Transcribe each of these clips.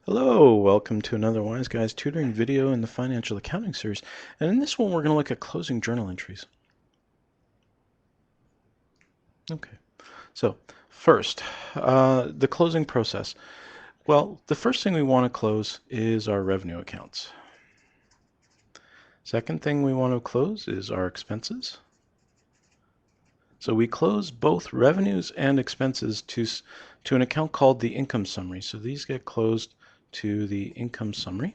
Hello, welcome to another Wise Guys tutoring video in the financial accounting series. And in this one, we're going to look at closing journal entries. Okay, so first, the closing process. Well, the first thing we want to close is our revenue accounts. Second thing we want to close is our expenses. So we close both revenues and expenses to an account called the income summary. So these get closed to the income summary.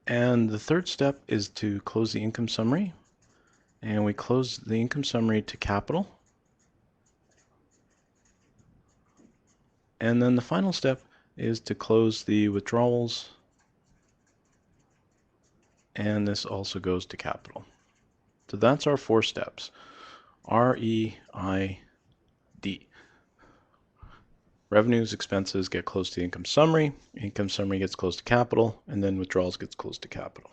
And the third step is to close the income summary. And we close the income summary to capital. And then the final step is to close the withdrawals. And this also goes to capital. So that's our 4 steps. REID. Revenues, expenses get closed to the income summary gets closed to capital, and then withdrawals gets closed to capital.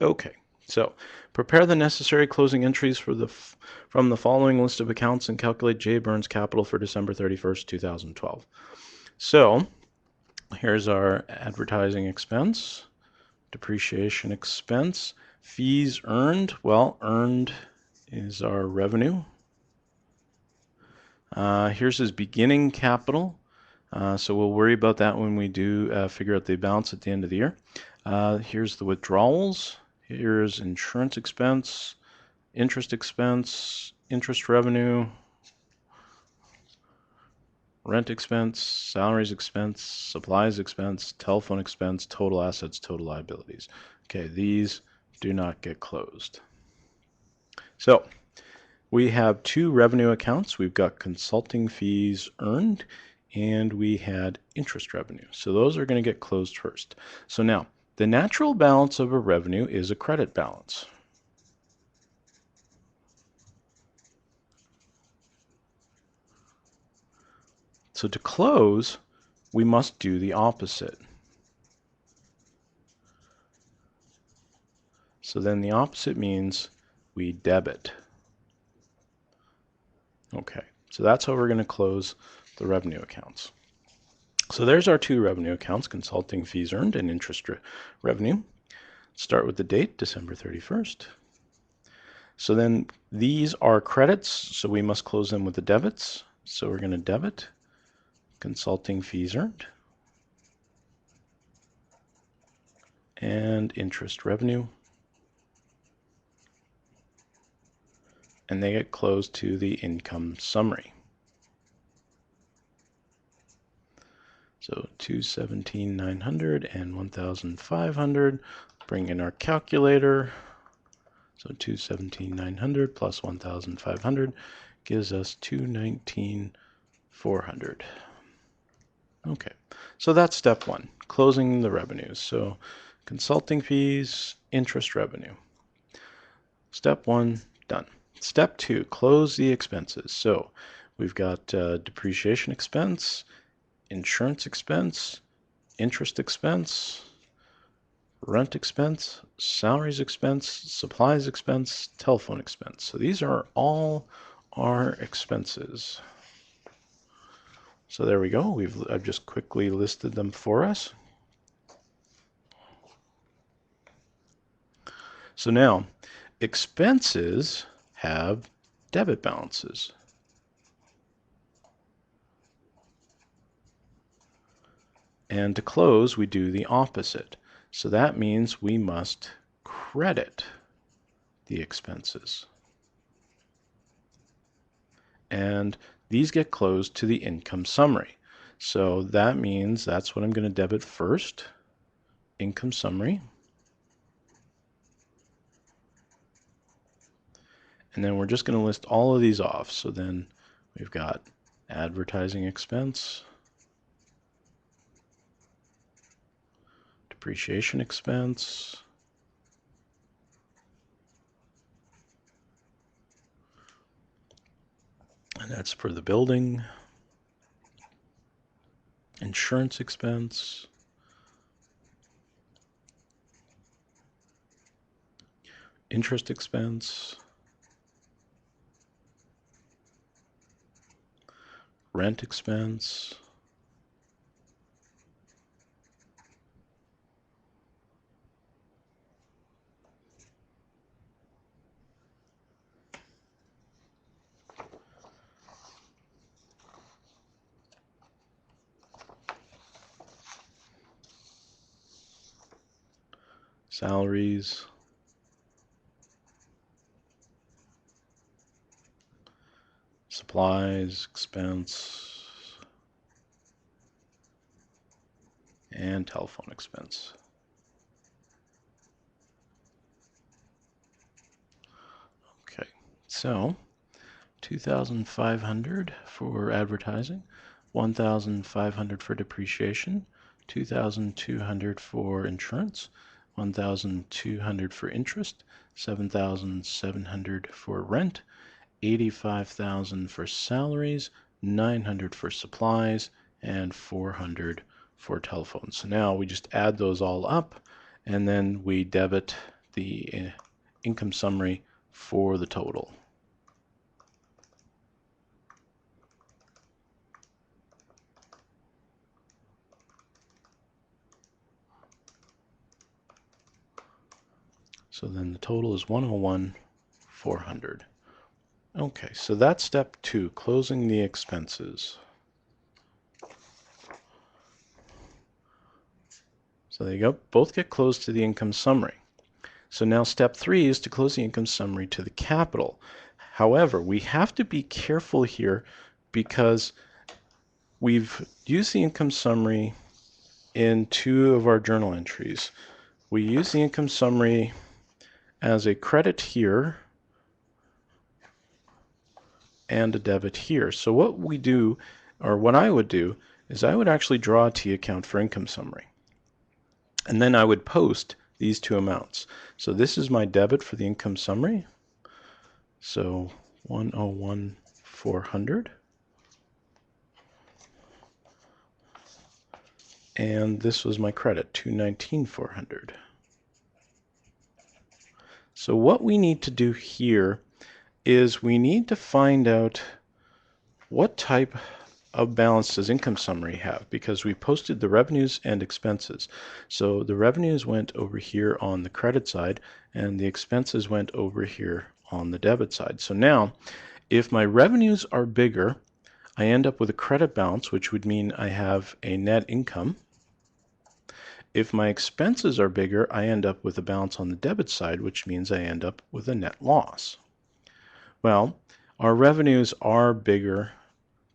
Okay, so prepare the necessary closing entries from the following list of accounts and calculate J. Burns capital for December 31st, 2012. So here's our advertising expense, depreciation expense, fees earned. Well, earned is our revenue. Here's his beginning capital. So we'll worry about that when we do figure out the balance at the end of the year. Here's the withdrawals. Here's insurance expense, interest expense, interest revenue, rent expense, salaries expense, supplies expense, telephone expense, total assets, total liabilities. Okay, these do not get closed. So we have 2 revenue accounts. We've got consulting fees earned, and we had interest revenue. So those are going to get closed first. So now, the natural balance of a revenue is a credit balance. So to close, we must do the opposite. So then the opposite means we debit. Okay, so that's how we're going to close the revenue accounts. So there's our 2 revenue accounts, consulting fees earned and interest revenue. Start with the date, December 31st. So then these are credits, so we must close them with the debits. So we're going to debit consulting fees earned and interest revenue. And they get closed to the income summary. So 217,900 and 1,500. Bring in our calculator. So 217,900 plus 1,500 gives us 219,400. Okay, so that's step 1, closing the revenues. So consulting fees, interest revenue. Step 1, done. Step 2, close the expenses. So we've got depreciation expense, insurance expense, interest expense, rent expense, salaries expense, supplies expense, telephone expense. So these are all our expenses. So there we go. I've just quickly listed them for us. So now, expenses have debit balances. And to close, we do the opposite. So that means we must credit the expenses. And these get closed to the income summary. So that means that's what I'm going to debit first, income summary. And then we're just going to list all of these off. So then we've got advertising expense, depreciation expense, and that's for the building, insurance expense, interest expense, rent expense, salaries, supplies expense, and telephone expense. Okay, so 2,500 for advertising, 1,500 for depreciation, 2,200 for insurance, 1,200 for interest, 7,700 for rent, 85,000 for salaries, 900 for supplies, and 400 for telephones. So now we just add those all up, and then we debit the income summary for the total. So then the total is 101,400. Okay, so that's step 2, closing the expenses. So there you go, both get closed to the income summary. So now step 3 is to close the income summary to the capital. However, we have to be careful here because we've used the income summary in 2 of our journal entries. We use the income summary as a credit here and a debit here. So what we do, or what I would do, is I would actually draw a T account for income summary. And then I would post these 2 amounts. So this is my debit for the income summary. So 101,400. And this was my credit, 219,400. So what we need to do here is we need to find out what type of balance does income summary have, because we posted the revenues and expenses. So the revenues went over here on the credit side and the expenses went over here on the debit side. So now if my revenues are bigger, I end up with a credit balance, which would mean I have a net income. If my expenses are bigger, I end up with a balance on the debit side, which means I end up with a net loss. Well, our revenues are bigger,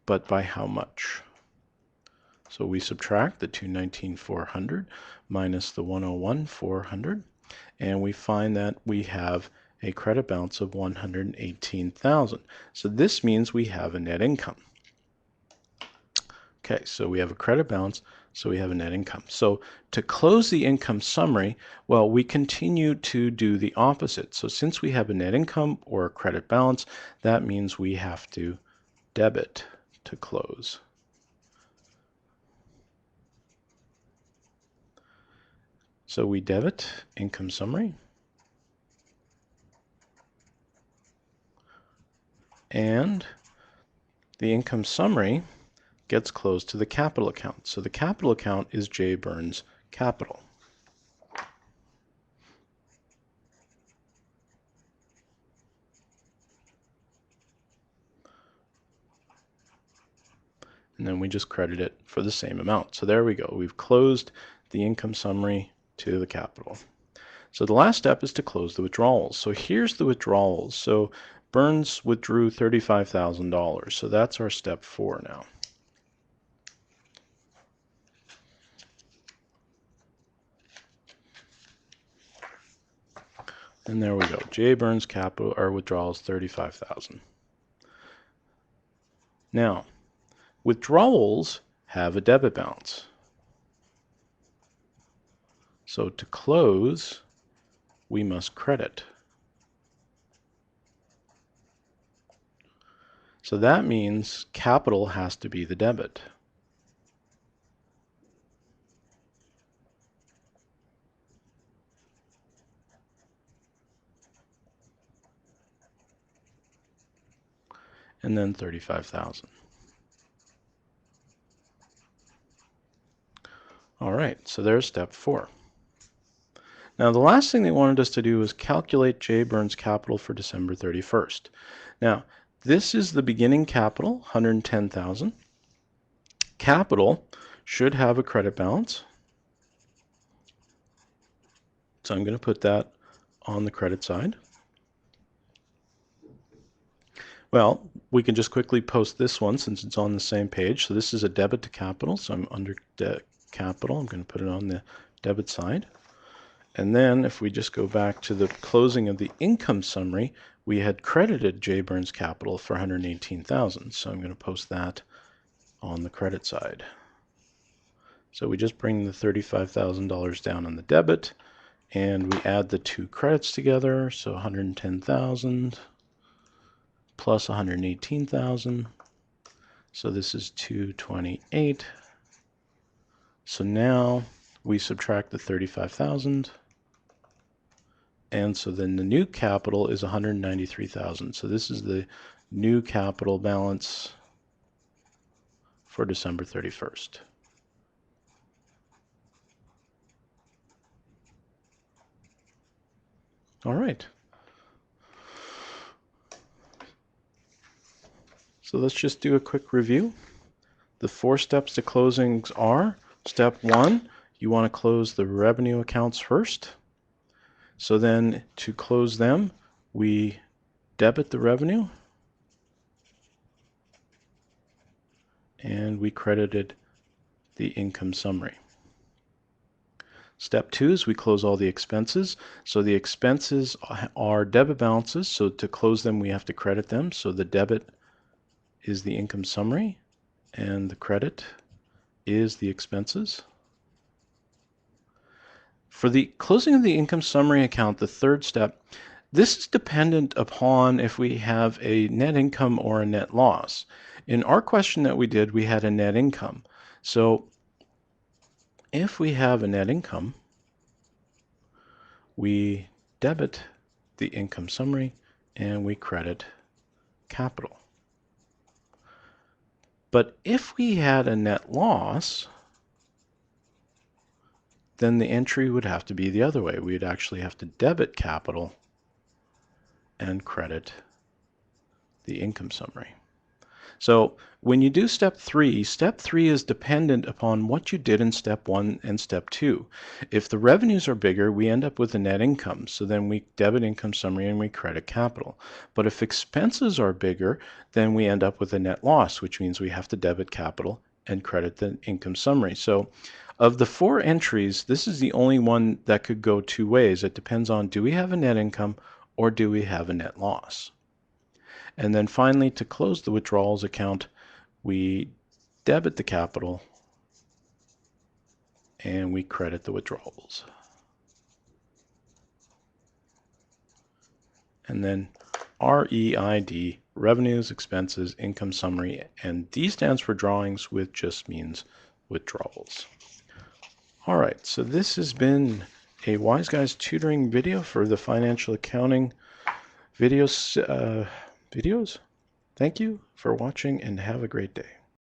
but by how much? So we subtract the 219,400 minus the 101,400, and we find that we have a credit balance of 118,000. So this means we have a net income. Okay, so we have a credit balance, so we have a net income. So to close the income summary, well, we continue to do the opposite. So since we have a net income or a credit balance, that means we have to debit to close. So we debit income summary, and the income summary gets closed to the capital account. So the capital account is J. Burns Capital. And then we just credit it for the same amount. So there we go. We've closed the income summary to the capital. So the last step is to close the withdrawals. So here's the withdrawals. So Burns withdrew $35,000. So that's our step 4 now. And there we go. J. Burns Capital, our withdrawals, $35,000. Now, withdrawals have a debit balance. So to close, we must credit. So that means capital has to be the debit. And then 35,000. All right, so there's step 4. Now the last thing they wanted us to do was calculate J. Burns capital for December 31st. Now this is the beginning capital, 110,000. Capital should have a credit balance. So I'm going to put that on the credit side. Well, we can just quickly post this one since it's on the same page. So this is a debit to capital. So I'm under capital. I'm going to put it on the debit side. And then if we just go back to the closing of the income summary, we had credited J. Burns capital for 118,000. So I'm going to post that on the credit side. So we just bring the $35,000 down on the debit, and we add the two credits together. So 110,000 plus 118,000. So this is 228. So now we subtract the 35,000. And so then the new capital is 193,000. So this is the new capital balance for December 31st. All right. So let's just do a quick review. The 4 steps to closings are: step 1, you want to close the revenue accounts first. So then to close them, we debit the revenue and we credited the income summary. Step 2 is we close all the expenses. So the expenses are debit balances. So to close them, we have to credit them. So the debit is the income summary and the credit is the expenses. For the closing of the income summary account, the 3rd step, this is dependent upon if we have a net income or a net loss. In our question that we did, we had a net income. So if we have a net income, we debit the income summary and we credit capital. But if we had a net loss, then the entry would have to be the other way. We'd actually have to debit capital and credit the income summary. So when you do step 3 is dependent upon what you did in step 1 and step 2. If the revenues are bigger, we end up with a net income. So then we debit income summary and we credit capital. But if expenses are bigger, then we end up with a net loss, which means we have to debit capital and credit the income summary. So of the 4 entries, this is the only one that could go 2 ways. It depends on, do we have a net income or do we have a net loss? And then finally, to close the withdrawals account, we debit the capital and we credit the withdrawals. And then REID, revenues, expenses, income summary, and D stands for drawings, which just means withdrawals. All right, so this has been a Wise Guys tutoring video for the financial accounting videos. Thank you for watching and have a great day.